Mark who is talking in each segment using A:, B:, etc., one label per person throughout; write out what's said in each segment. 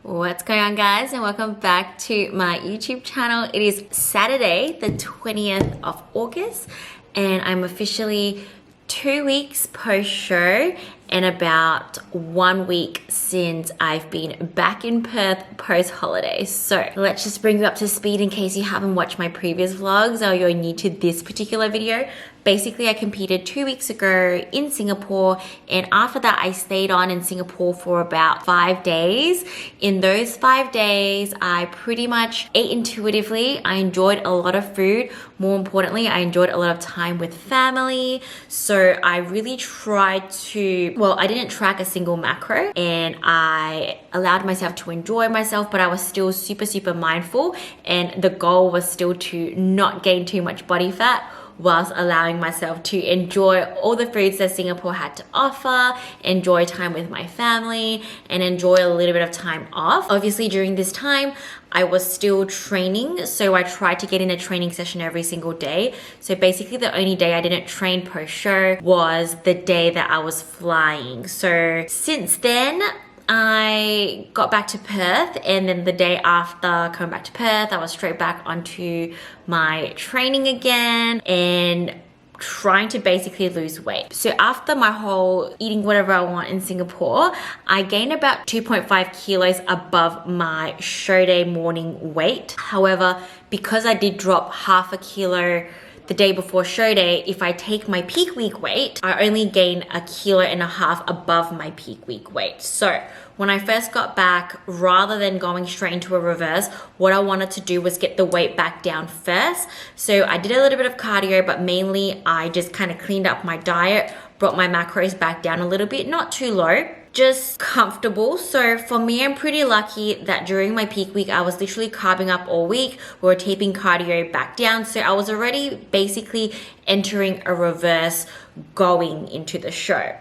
A: What's going on, guys, and welcome back to my YouTube channel. It is Saturday the 20th of August and I'm officially 2 weeks post-show and about 1 week since I've been back in Perth post-holiday. So let's just bring you up to speed in case you haven't watched my previous vlogs or you're new to this particular video. Basically, I competed 2 weeks ago in Singapore, and after that I stayed on in Singapore for about 5 days. In those 5 days, I pretty much ate intuitively. I enjoyed a lot of food. More importantly, I enjoyed a lot of time with family. So I really tried to, well, I didn't track a single macro and I allowed myself to enjoy myself, but I was still super mindful, and the goal was still to not gain too much body fat whilst allowing myself to enjoy all the foods that Singapore had to offer, enjoy time with my family, and enjoy a little bit of time off. Obviously, during this time, I was still training, so I tried to get in a training session every single day. So basically, the only day I didn't train post-show was the day that I was flying. So since then, I got back to Perth, and then the day after coming back to Perth, I was straight back onto my training again and trying to basically lose weight. So after my whole eating whatever I want in Singapore, I gained about 2.5 kilos above my show day morning weight. However, because I did drop half a kilo the day before show day, if I take my peak week weight, I only gain 1.5 kilos above my peak week weight. So when I first got back, rather than going straight into a reverse, what I wanted to do was get the weight back down first. So I did a little bit of cardio, but mainly I just kind of cleaned up my diet, brought my macros back down a little bit, not too low, just comfortable. So for me, I'm pretty lucky that during my peak week, I was literally carbing up all week. We were taping cardio back down. So I was already basically entering a reverse going into the show.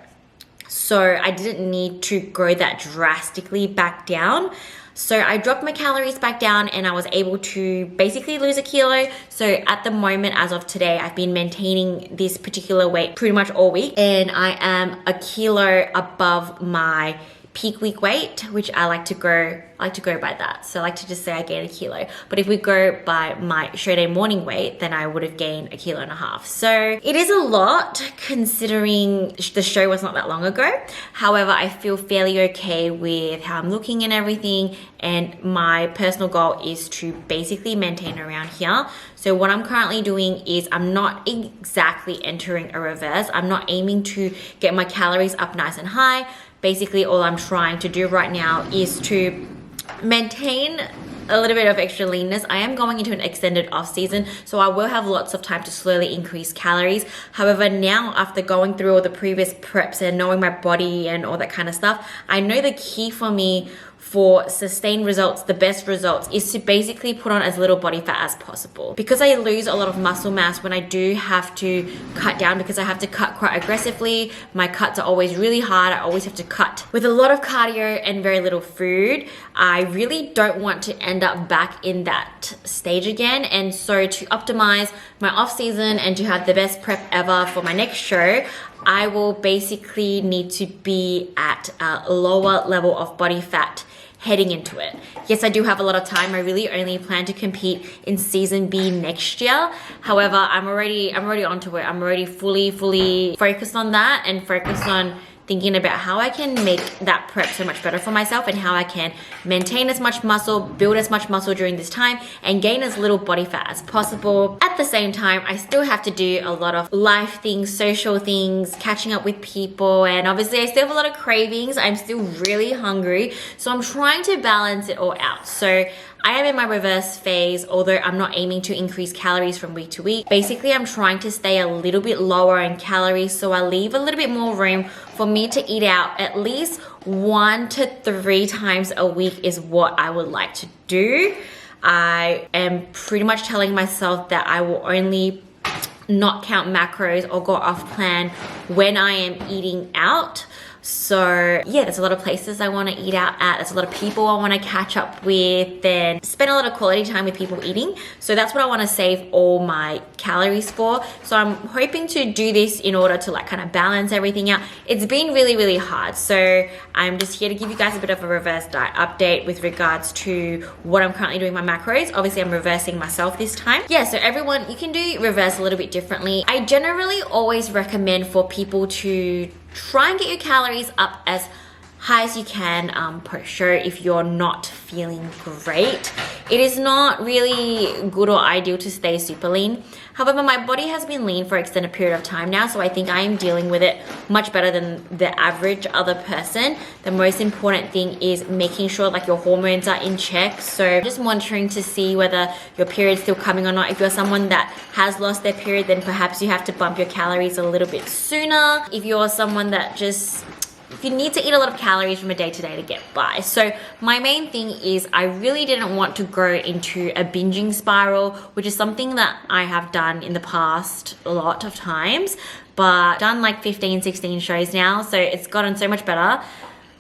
A: So I didn't need to go that drastically back down. So I dropped my calories back down and I was able to basically lose 1 kilo. So at the moment, as of today, I've been maintaining this particular weight pretty much all week. And I am 1 kilo above my peak week weight, which I like to go by that. So I like to just say I gained 1 kilo. But if we go by my show day morning weight, then I would have gained 1.5 kilos. So it is a lot considering the show was not that long ago. However, I feel fairly okay with how I'm looking and everything. And my personal goal is to basically maintain around here. So what I'm currently doing is I'm not exactly entering a reverse. I'm not aiming to get my calories up nice and high. Basically, all I'm trying to do right now is to maintain a little bit of extra leanness. I am going into an extended off season, so I will have lots of time to slowly increase calories. However, now after going through all the previous preps and knowing my body and all that kind of stuff, I know the key for me for sustained results, the best results, is to basically put on as little body fat as possible. Because I lose a lot of muscle mass when I do have to cut down, because I have to cut quite aggressively. My cuts are always really hard. I always have to cut with a lot of cardio and very little food. I really don't want to end up back in that stage again. And so to optimize my off season and to have the best prep ever for my next show, I will basically need to be at a lower level of body fat heading into it. Yes, I do have a lot of time. I really only plan to compete in season B next year. However, I'm already onto it. I'm already fully focused on that and focused on thinking about how I can make that prep so much better for myself and how I can maintain as much muscle, build as much muscle during this time, and gain as little body fat as possible. At the same time, I still have to do a lot of life things, social things, catching up with people, and obviously I still have a lot of cravings. I'm still really hungry, so I'm trying to balance it all out. So I am in my reverse phase, although I'm not aiming to increase calories from week to week. Basically, I'm trying to stay a little bit lower in calories, so I leave a little bit more room for me to eat out at least 1 to 3 times a week is what I would like to do. I am pretty much telling myself that I will only not count macros or go off plan when I am eating out. So yeah, there's a lot of places I want to eat out at. There's a lot of people I want to catch up with and spend a lot of quality time with people eating. So that's what I want to save all my calories for. So I'm hoping to do this in order to like kind of balance everything out. It's been really, really hard. So I'm just here to give you guys a bit of a reverse diet update with regards to what I'm currently doing my macros. Obviously I'm reversing myself this time. Yeah, so everyone, you can do reverse a little bit differently. I generally always recommend for people to try and get your calories up as high as you can post show if you're not feeling great. It is not really good or ideal to stay super lean. However, my body has been lean for an extended period of time now, so I think I am dealing with it much better than the average other person. The most important thing is making sure like your hormones are in check. So just monitoring to see whether your period's still coming or not. If you're someone that has lost their period, then perhaps you have to bump your calories a little bit sooner. If you're someone that if you need to eat a lot of calories from a day to day to get by. So my main thing is I really didn't want to go into a binging spiral, which is something that I have done in the past a lot of times, but done like 15, 16 shows now. So it's gotten so much better.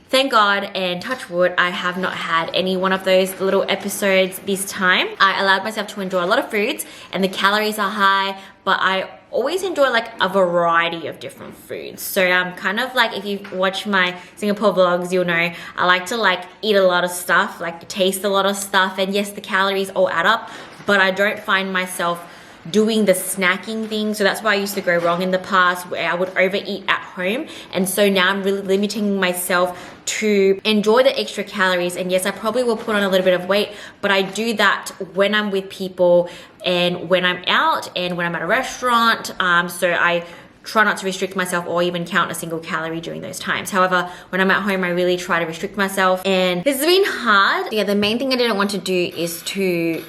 A: Thank God, and touch wood, I have not had any one of those little episodes this time. I allowed myself to enjoy a lot of foods and the calories are high, but I always enjoy like a variety of different foods. So kind of like if you watch my Singapore vlogs, you'll know I like to like eat a lot of stuff, like taste a lot of stuff, and yes, the calories all add up, but I don't find myself doing the snacking thing. So that's why I used to go wrong in the past, where I would overeat at home. And so now I'm really limiting myself to enjoy the extra calories. And yes, I probably will put on a little bit of weight, but I do that when I'm with people and when I'm out and when I'm at a restaurant. So I try not to restrict myself or even count a single calorie during those times. However, when I'm at home, I really try to restrict myself, and this has been hard. Yeah, the main thing I didn't want to do is to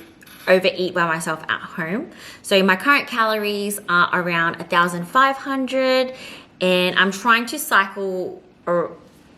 A: overeat by myself at home. So my current calories are around 1,500, and I'm trying to cycle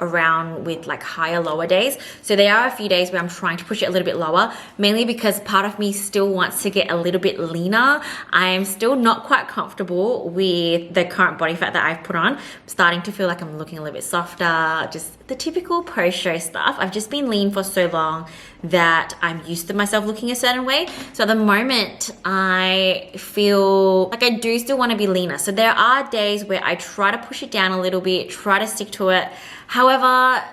A: around with like higher lower days. So there are a few days where I'm trying to push it a little bit lower, mainly because part of me still wants to get a little bit leaner. I am still not quite comfortable with the current body fat that I've put on. I'm starting to feel like I'm looking a little bit softer, just the typical post-show stuff. I've just been lean for so long that I'm used to myself looking a certain way. So at the moment, I feel like I do still want to be leaner. So there are days where I try to push it down a little bit, try to stick to it. However,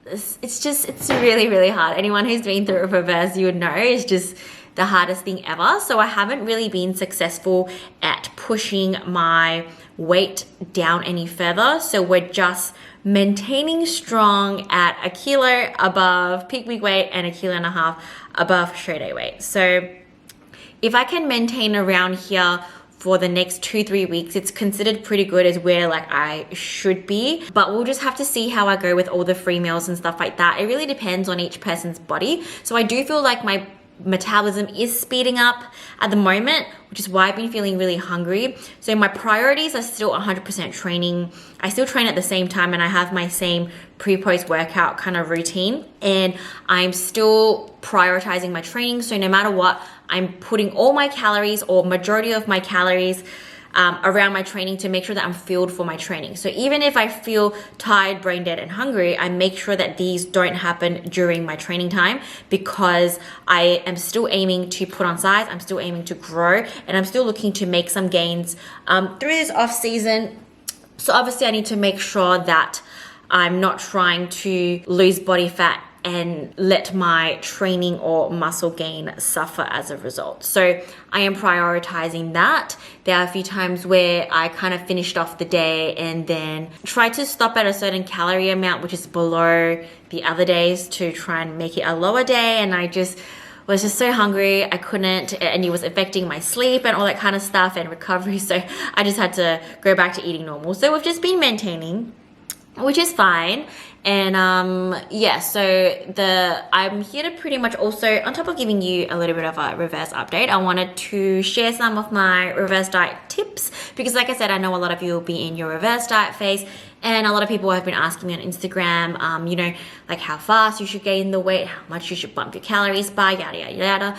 A: it's really, really hard. Anyone who's been through a reverse, you would know it's just the hardest thing ever. So I haven't really been successful at pushing my weight down any further. So we're just maintaining strong at 1 kilo above peak week weight and 1.5 kilos above show day weight. So if I can maintain around here for the next 2-3 weeks, it's considered pretty good, as where like I should be. But we'll just have to see how I go with all the free meals and stuff like that. It really depends on each person's body. So I do feel like my metabolism is speeding up at the moment, which is why I've been feeling really hungry. So my priorities are still 100% training. I still train at the same time, and I have my same pre-post workout kind of routine, and I'm still prioritizing my training. So no matter what, I'm putting all my calories or majority of my calories around my training to make sure that I'm fueled for my training. So even if I feel tired, brain dead, and hungry, I make sure that these don't happen during my training time, because I am still aiming to put on size, I'm still aiming to grow, and I'm still looking to make some gains through this off season. So obviously I need to make sure that I'm not trying to lose body fat and let my training or muscle gain suffer as a result. So I am prioritizing that. There are a few times where I kind of finished off the day and then tried to stop at a certain calorie amount, which is below the other days, to try and make it a lower day. And I was just so hungry, I couldn't, and it was affecting my sleep and all that kind of stuff and recovery. So I just had to go back to eating normal. So we've just been maintaining, which is fine. And yeah, so I'm here to pretty much also, on top of giving you a little bit of a reverse update, I wanted to share some of my reverse diet tips, because like I said, I know a lot of you will be in your reverse diet phase And a lot of people have been asking me on Instagram, you know, like how fast you should gain the weight, how much you should bump your calories by, yada, yada, yada.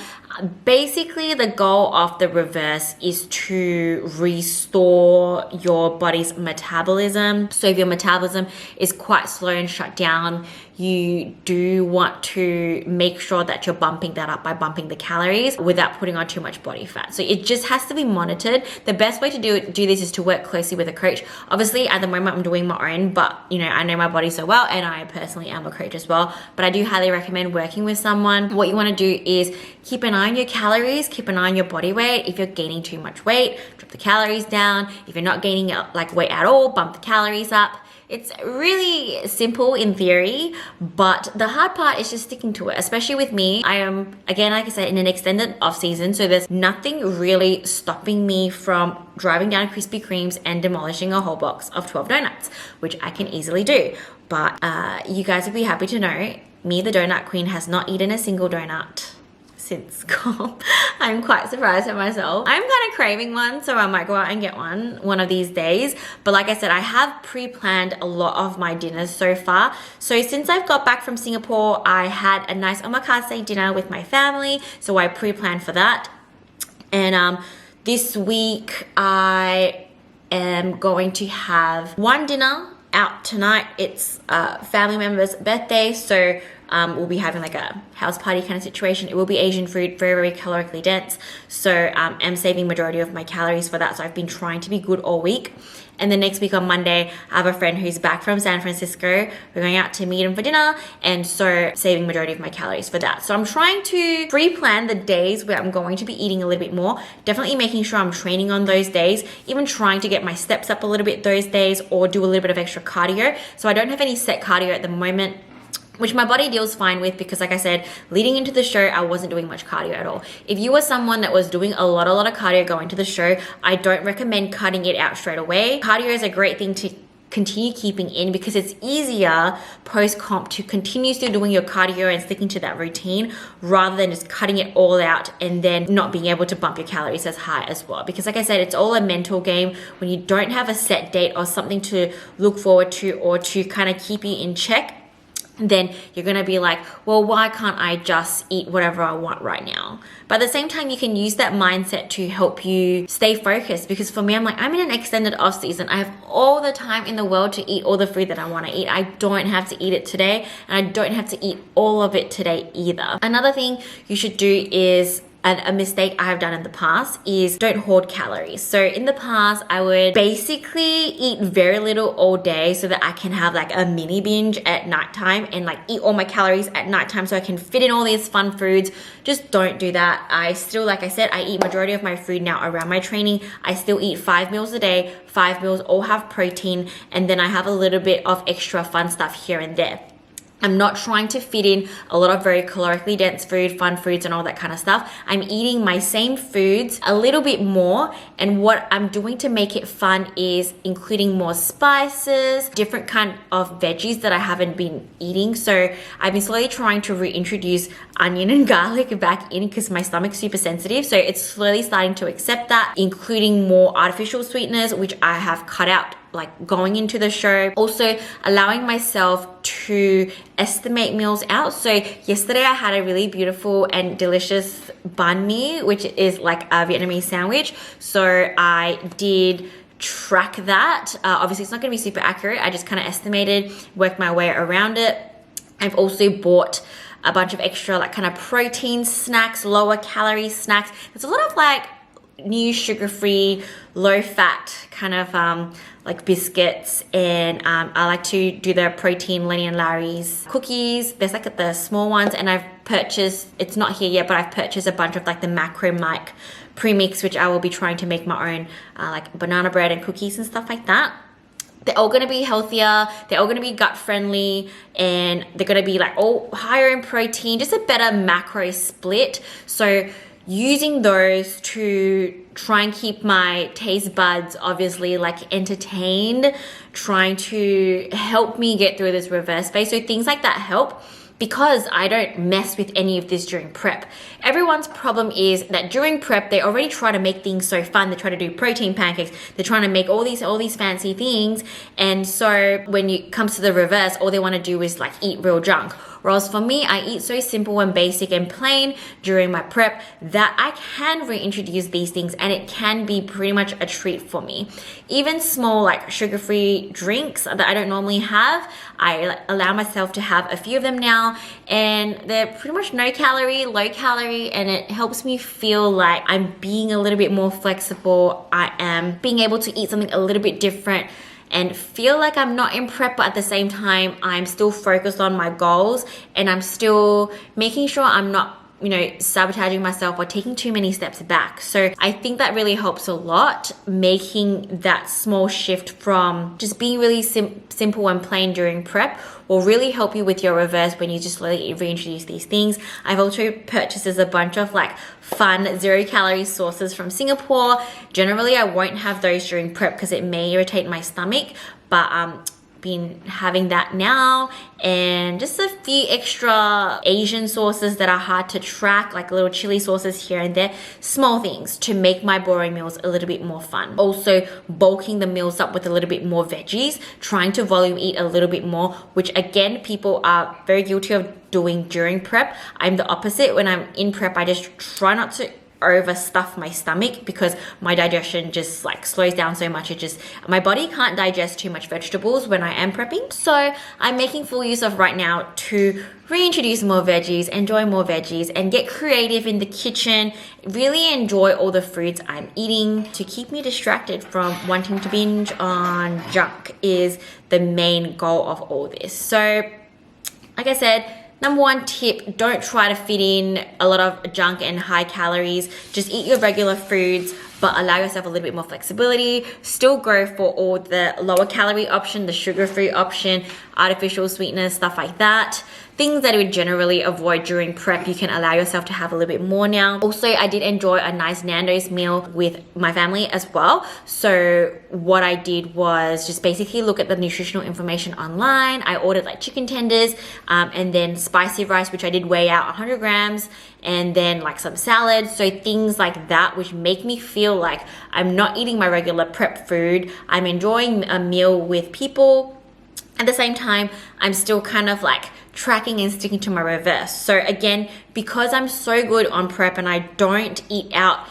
A: Basically, the goal of the reverse is to restore your body's metabolism. So if your metabolism is quite slow and shut down, you do want to make sure that you're bumping that up by bumping the calories without putting on too much body fat. So it just has to be monitored. The best way to do this is to work closely with a coach. Obviously, at the moment, I'm doing my own, but you know, I know my body so well, and I personally am a coach as well. But I do highly recommend working with someone. What you want to do is keep an eye on your calories, keep an eye on your body weight. If you're gaining too much weight, drop the calories down. If you're not gaining like weight at all, bump the calories up. It's really simple in theory, but the hard part is just sticking to it, especially with me. I am, again, like I said, in an extended off season, so there's nothing really stopping me from driving down Krispy Kremes and demolishing a whole box of 12 donuts, which I can easily do. But you guys would be happy to know, me, the donut queen, has not eaten a single donut since comp. I'm quite surprised at myself. I'm kind of craving one, so I might go out and get one of these days. But like I said, I have pre-planned a lot of my dinners so far. So since I've got back from Singapore, I had a nice omakase dinner with my family, so I pre-planned for that. And this week I am going to have one dinner out tonight. It's a family member's birthday, so we'll be having like a house party kind of situation. It will be Asian food, very, very calorically dense. So I'm saving majority of my calories for that. So I've been trying to be good all week. And then next week on Monday, I have a friend who's back from San Francisco. We're going out to meet him for dinner. And so saving majority of my calories for that. So I'm trying to pre-plan the days where I'm going to be eating a little bit more. Definitely making sure I'm training on those days. Even trying to get my steps up a little bit those days, or do a little bit of extra cardio. So I don't have any set cardio at the moment, which my body deals fine with, because like I said, leading into the show, I wasn't doing much cardio at all. If you were someone that was doing a lot of cardio going to the show, I don't recommend cutting it out straight away. Cardio is a great thing to continue keeping in, because it's easier post-comp to continue still doing your cardio and sticking to that routine, rather than just cutting it all out and then not being able to bump your calories as high as well. Because like I said, it's all a mental game. When you don't have a set date or something to look forward to, or to kind of keep you in check, then you're gonna be like, well, why can't I just eat whatever I want right now? But at the same time, you can use that mindset to help you stay focused. Because for me, I'm like, I'm in an extended off season. I have all the time in the world to eat all the food that I want to eat. I don't have to eat it today, and I don't have to eat all of it today either. Another thing you should do is, and a mistake I have done in the past, is don't hoard calories. So in the past, I would basically eat very little all day so that I can have like a mini binge at nighttime and like eat all my calories at nighttime so I can fit in all these fun foods. Just don't do that. I still, like I said, I eat majority of my food now around my training. I still eat 5 meals a day. 5 meals all have protein, and then I have a little bit of extra fun stuff here and there. I'm not trying to fit in a lot of very calorically dense food, fun foods, and all that kind of stuff. I'm eating my same foods a little bit more, and what I'm doing to make it fun is including more spices, different kind of veggies that I haven't been eating. So I've been slowly trying to reintroduce onion and garlic back in, because my stomach's super sensitive. So it's slowly starting to accept that, including more artificial sweeteners, which I have cut out like going into the show. Also allowing myself to estimate meals out. So yesterday I had a really beautiful and delicious banh mi, which is like a Vietnamese sandwich. So I did track that. Obviously it's not going to be super accurate. I just kind of estimated, worked my way around it. I've also bought a bunch of extra like kind of protein snacks, lower calorie snacks. There's a lot of like new sugar-free, low-fat kind of like biscuits, and I like to do the protein Lenny and Larry's cookies. There's like the small ones, and I've purchased, it's not here yet, but I've purchased a bunch of like the Macro Mike premix, which I will be trying to make my own like banana bread and cookies and stuff like that. They're all going to be healthier, they're all going to be gut friendly, and they're going to be like all higher in protein, just a better macro split. So using those to try and keep my taste buds obviously like entertained, trying to help me get through this reverse phase. So things like that help. because I don't mess with any of this during prep. Everyone's problem is that during prep, they already try to make things so fun. They try to do protein pancakes. They're trying to make all these fancy things. And so when it comes to the reverse, all they want to do is like eat real junk. Whereas for me, I eat so simple and basic and plain during my prep that I can reintroduce these things and it can be pretty much a treat for me. Even small like sugar-free drinks that I don't normally have, I allow myself to have a few of them now, and they're pretty much no calorie, low calorie, and it helps me feel like I'm being a little bit more flexible. I am being able to eat something a little bit different and feel like I'm not in prep, but at the same time, I'm still focused on my goals and I'm still making sure I'm not, you know, sabotaging myself or taking too many steps back. So I think that really helps a lot, making that small shift from just being really simple and plain during prep will really help you with your reverse when you just slowly reintroduce these things. I've also purchased a bunch of like fun 0-calorie sauces from Singapore. Generally, I won't have those during prep because it may irritate my stomach, but been having that now, and just a few extra Asian sauces that are hard to track, like little chili sauces here and there, small things to make my boring meals a little bit more fun. Also bulking the meals up with a little bit more veggies, trying to volume eat a little bit more, which again, people are very guilty of doing during prep. I'm the opposite. When I'm in prep, I just try not to overstuff my stomach because my digestion just like slows down so much. My body can't digest too much vegetables when I am prepping. So I'm making full use of right now to reintroduce more veggies, enjoy more veggies, and get creative in the kitchen. Really enjoy all the foods I'm eating. To keep me distracted from wanting to binge on junk is the main goal of all this. So like I said, number one tip, don't try to fit in a lot of junk and high calories. Just eat your regular foods, but allow yourself a little bit more flexibility. Still go for all the lower calorie option, the sugar-free option, artificial sweeteners, stuff like that. Things that I would generally avoid during prep, you can allow yourself to have a little bit more now. Also, I did enjoy a nice Nando's meal with my family as well. So what I did was just basically look at the nutritional information online. I ordered like chicken tenders and then spicy rice, which I did weigh out 100 grams, and then like some salad. So things like that, which make me feel like I'm not eating my regular prep food. I'm enjoying a meal with people. At the same time, I'm still kind of like tracking and sticking to my reverse. So again, because I'm so good on prep and I don't eat out,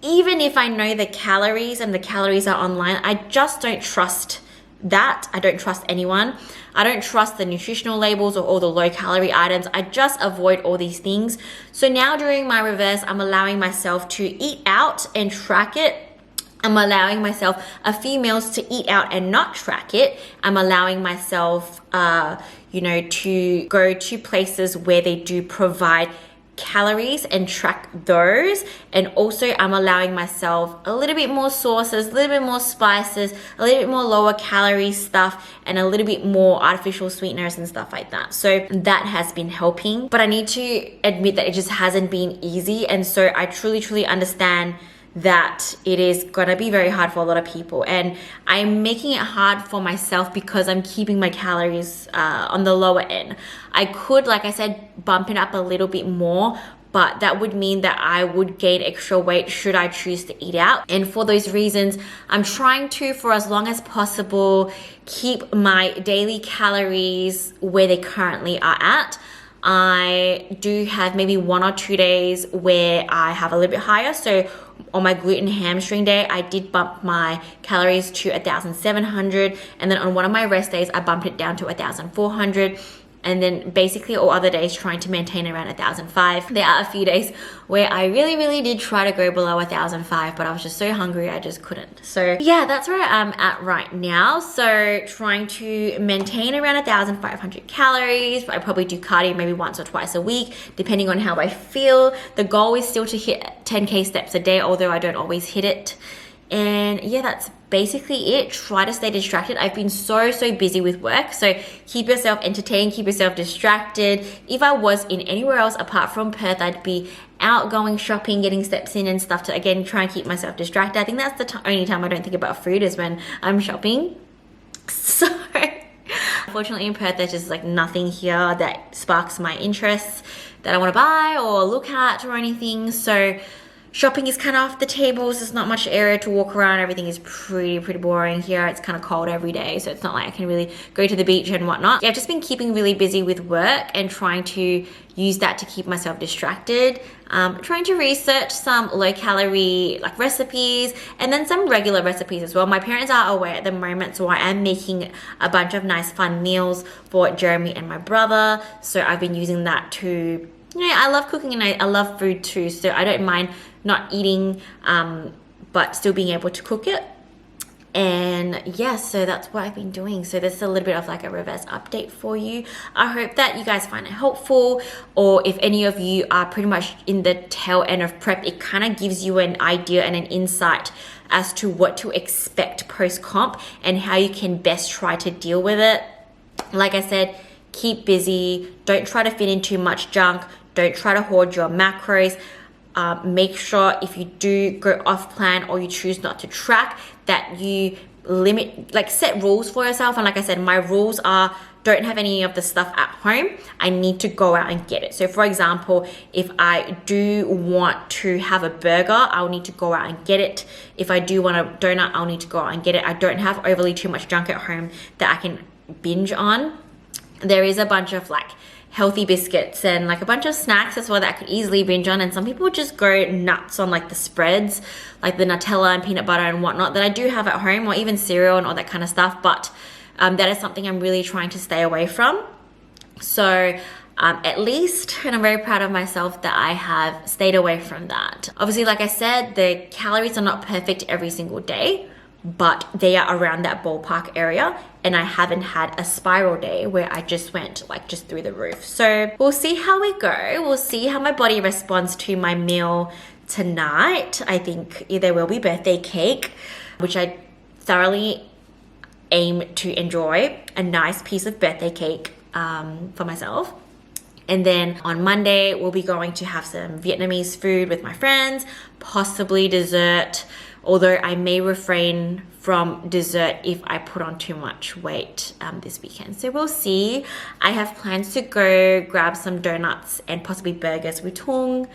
A: even if I know the calories and the calories are online, I just don't trust that. I don't trust anyone. I don't trust the nutritional labels or all the low calorie items. I just avoid all these things. So now during my reverse, I'm allowing myself to eat out and track it. I'm allowing myself a few meals to eat out and not track it. I'm allowing myself, to go to places where they do provide calories and track those. And also I'm allowing myself a little bit more sauces, a little bit more spices, a little bit more lower calorie stuff, and a little bit more artificial sweeteners and stuff like that. So that has been helping, but I need to admit that it just hasn't been easy. And so I truly understand that it is gonna be very hard for a lot of people, and I'm making it hard for myself because I'm keeping my calories on the lower end. I could, like I said, bump it up a little bit more, but that would mean that I would gain extra weight should I choose to eat out. And for those reasons, I'm trying to, for as long as possible, keep my daily calories where they currently are at. I do have maybe 1 or 2 days where I have a little bit higher. So on my gluten hamstring day, I did bump my calories to 1,700. And then on one of my rest days, I bumped it down to 1,400. And then basically all other days trying to maintain around 1,005. There are a few days where I really did try to go below 1,005, but I was just so hungry I just couldn't. So yeah, that's where I'm at right now. So trying to maintain around 1,500 calories. I probably do cardio maybe once or twice a week, depending on how I feel. The goal is still to hit 10K steps a day, although I don't always hit it. And yeah, that's basically it. Try to stay distracted. I've been so busy with work, so keep yourself entertained, keep yourself distracted. If I was in anywhere else apart from Perth, I'd be out going shopping, getting steps in and stuff to again try and keep myself distracted. I think that's the only time I don't think about food is when I'm shopping. So unfortunately in Perth there's just like nothing here that sparks my interests that I want to buy or look at or anything. So shopping is kind of off the tables. There's not much area to walk around. Everything is pretty boring here. It's kind of cold every day, so it's not like I can really go to the beach and whatnot. Yeah, I've just been keeping really busy with work and trying to use that to keep myself distracted. Trying to research some low calorie like recipes and then some regular recipes as well. My parents are away at the moment, so I am making a bunch of nice fun meals for Jeremy and my brother. So I've been using that to, I love cooking and I love food too, so I don't mind not eating but still being able to cook it. And yeah, so that's what I've been doing. So this is a little bit of like a reverse update for you. I hope that you guys find it helpful, or if any of you are pretty much in the tail end of prep, it kind of gives you an idea and an insight as to what to expect post-comp and how you can best try to deal with it. Like I said, keep busy, don't try to fit in too much junk, don't try to hoard your macros. Make sure if you do go off plan or you choose not to track, that you limit, like set rules for yourself. And like I said, my rules are don't have any of the stuff at home. I need to go out and get it. So for example, if I do want to have a burger, I'll need to go out and get it. If I do want a donut, I'll need to go out and get it. I don't have overly too much junk at home that I can binge on. There is a bunch of like healthy biscuits and like a bunch of snacks as well that I could easily binge on, and some people just go nuts on like the spreads, like the Nutella and peanut butter and whatnot that I do have at home, or even cereal and all that kind of stuff, but that is something I'm really trying to stay away from. So at least, and I'm very proud of myself that I have stayed away from that. Obviously, like I said, the calories are not perfect every single day, but they are around that ballpark area, and I haven't had a spiral day where I just went like just through the roof. So we'll see how we go. We'll see how my body responds to my meal tonight. I think there will be birthday cake, which I thoroughly aim to enjoy, a nice piece of birthday cake for myself. And then on Monday, we'll be going to have some Vietnamese food with my friends, possibly dessert, although I may refrain from dessert if I put on too much weight this weekend. So we'll see. I have plans to go grab some donuts and possibly burgers with Tung.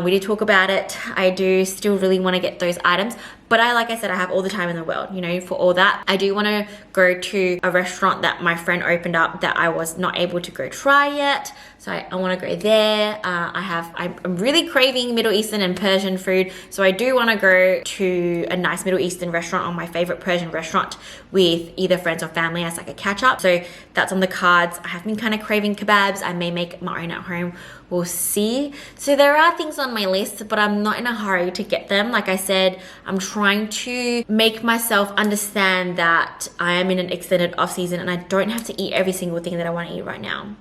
A: We did talk about it. I do still really want to get those items, but like I said, I have all the time in the world, for all that. I do want to go to a restaurant that my friend opened up that I was not able to go try yet. So I want to go there. I'm really craving Middle Eastern and Persian food. So I do want to go to a nice Middle Eastern restaurant or my favorite Persian restaurant with either friends or family as like a catch up. So that's on the cards. I have been kind of craving kebabs. I may make my own at home. We'll see. So there are things on my list, but I'm not in a hurry to get them. Like I said, I'm trying to make myself understand that I am in an extended off season and I don't have to eat every single thing that I want to eat right now,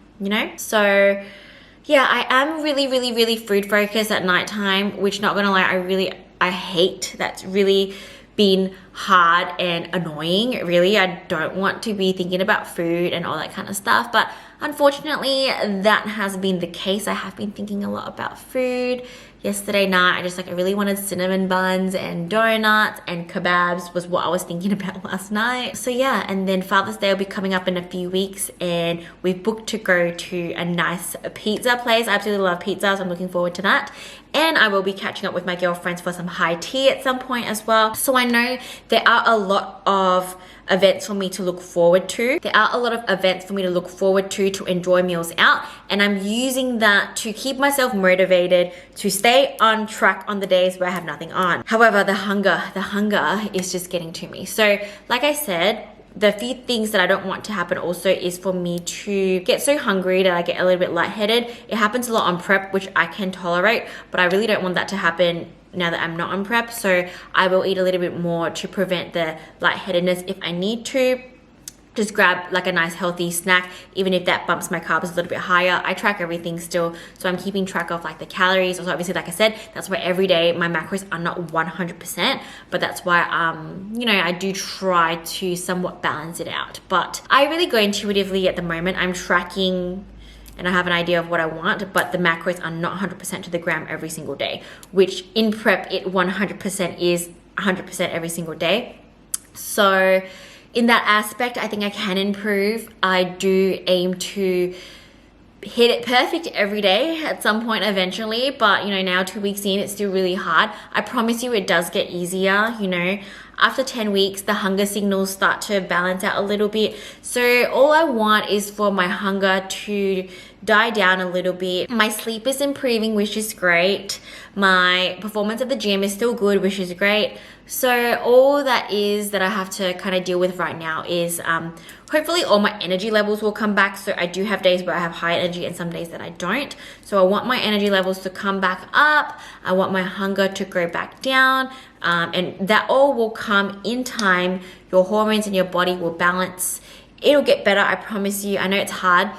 A: So yeah, I am really food focused at nighttime, which, not gonna lie, I hate. That's really been hard and annoying. Really, I don't want to be thinking about food and all that kind of stuff, but unfortunately that has been the case. I have been thinking a lot about food. Yesterday night, I really wanted cinnamon buns and donuts, and kebabs was what I was thinking about last night. So yeah, and then Father's Day will be coming up in a few weeks, and we've booked to go to a nice pizza place. I absolutely love pizza, so I'm looking forward to that. And I will be catching up with my girlfriends for some high tea at some point as well. So I know there are a lot of events for me to look forward to. There are a lot of events for me to look forward to enjoy meals out. And I'm using that to keep myself motivated, to stay on track on the days where I have nothing on. However, the hunger is just getting to me. So like I said, the few things that I don't want to happen also is for me to get so hungry that I get a little bit lightheaded. It happens a lot on prep, which I can tolerate, but I really don't want that to happen now that I'm not on prep. So I will eat a little bit more to prevent the lightheadedness if I need to. Just grab like a nice healthy snack, even if that bumps my carbs a little bit higher. I track everything still, so I'm keeping track of like the calories. Also, obviously, like I said, that's why every day my macros are not 100%, but that's why I do try to somewhat balance it out. But I really go intuitively at the moment. I'm tracking and I have an idea of what I want, but the macros are not 100% to the gram every single day, which in prep it 100% is 100% every single day. So in that aspect, I think I can improve. I do aim to hit it perfect every day at some point eventually, but you know, now 2 weeks in, it's still really hard. I promise you it does get easier. You know, after 10 weeks, the hunger signals start to balance out a little bit. So all I want is for my hunger to die down a little bit. My sleep is improving, which is great. My performance at the gym is still good, which is great. So all that is that I have to kind of deal with right now is hopefully all my energy levels will come back. So I do have days where I have high energy and some days that I don't. So I want my energy levels to come back up. I want my hunger to go back down. And that all will come in time. Your hormones in your body will balance. It'll get better, I promise you. I know it's hard.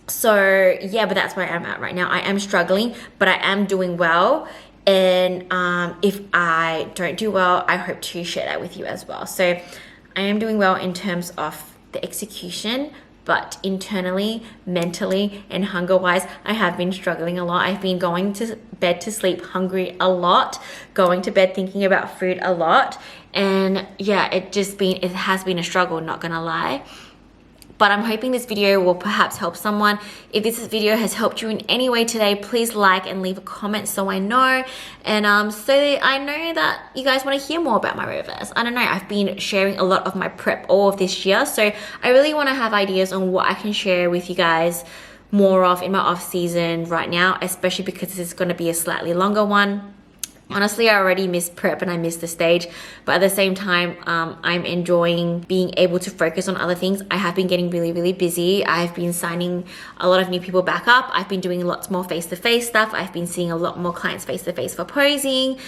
A: So yeah, but that's where I'm at right now. I am struggling, but I am doing well. And if I don't do well, I hope to share that with you as well. So I am doing well in terms of the execution, but internally, mentally, and hunger-wise, I have been struggling a lot. I've been going to bed to sleep hungry a lot, going to bed thinking about food a lot. And yeah, it has been a struggle, not gonna lie. But I'm hoping this video will perhaps help someone. If this video has helped you in any way today, please like and leave a comment so I know. And so I know that you guys want to hear more about my reverse. I don't know, I've been sharing a lot of my prep all of this year. So I really want to have ideas on what I can share with you guys more of in my off season right now, especially because this is going to be a slightly longer one. Honestly, I already miss prep and I miss the stage, but at the same time, I'm enjoying being able to focus on other things. I have been getting really, really busy. I've been signing a lot of new people back up. I've been doing lots more face-to-face stuff. I've been seeing a lot more clients face-to-face for posing,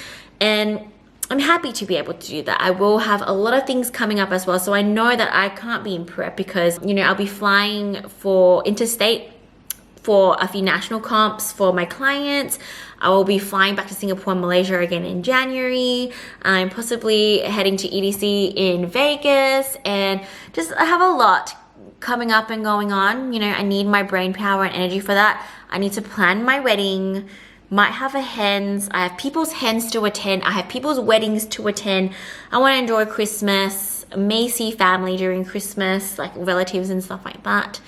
A: and I'm happy to be able to do that. I will have a lot of things coming up as well. So I know that I can't be in prep because, you know, I'll be flying for interstate for a few national comps for my clients. I will be flying back to Singapore and Malaysia again in January. I'm possibly heading to EDC in Vegas, and just I have a lot coming up and going on. You know, I need my brain power and energy for that. I need to plan my wedding. Might have a hens. I have people's hens to attend. I have people's weddings to attend. I want to enjoy Christmas. May see family during Christmas, like relatives and stuff like that.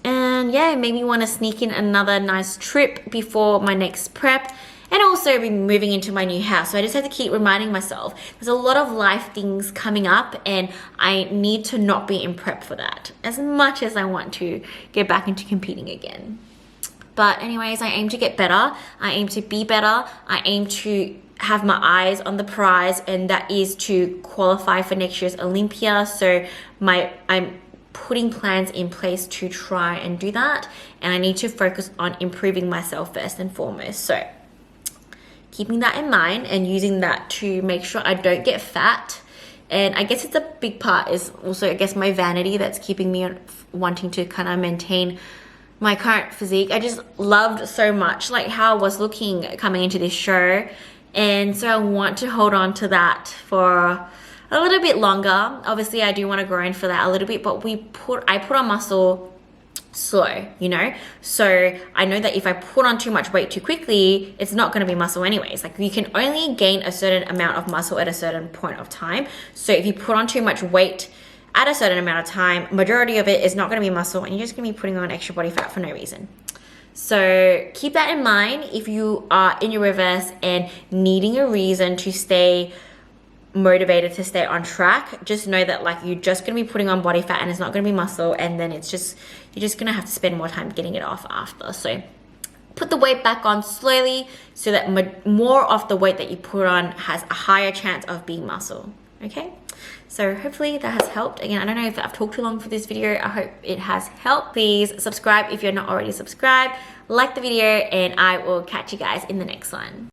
A: And yeah, maybe want to sneak in another nice trip before my next prep, and also be moving into my new house. So I just have to keep reminding myself there's a lot of life things coming up, and I need to not be in prep for that as much as I want to get back into competing again. But anyways, I aim to get better. I aim to be better. I aim to have my eyes on the prize, and that is to qualify for next year's Olympia. So I'm putting plans in place to try and do that, and I need to focus on improving myself first and foremost. So keeping that in mind and using that to make sure I don't get fat. And I guess it's a big part is also, I guess, my vanity that's keeping me wanting to kind of maintain my current physique. I just loved so much like how I was looking coming into this show, and so I want to hold on to that for a little bit longer. Obviously, I do want to grind for that a little bit, but I put on muscle slow, you know? So I know that if I put on too much weight too quickly, it's not going to be muscle anyways. Like, you can only gain a certain amount of muscle at a certain point of time. So if you put on too much weight at a certain amount of time, majority of it is not going to be muscle, and you're just going to be putting on extra body fat for no reason. So keep that in mind if you are in your reverse and needing a reason to stay motivated, to stay on track. Just know that like you're just going to be putting on body fat and it's not going to be muscle, and then you're just going to have to spend more time getting it off after. So put the weight back on slowly so that more of the weight that you put on has a higher chance of being muscle. Okay, so hopefully that has helped. Again, I don't know if I've talked too long for this video. I hope it has helped. Please subscribe if you're not already subscribed, like the video, and I will catch you guys in the next one.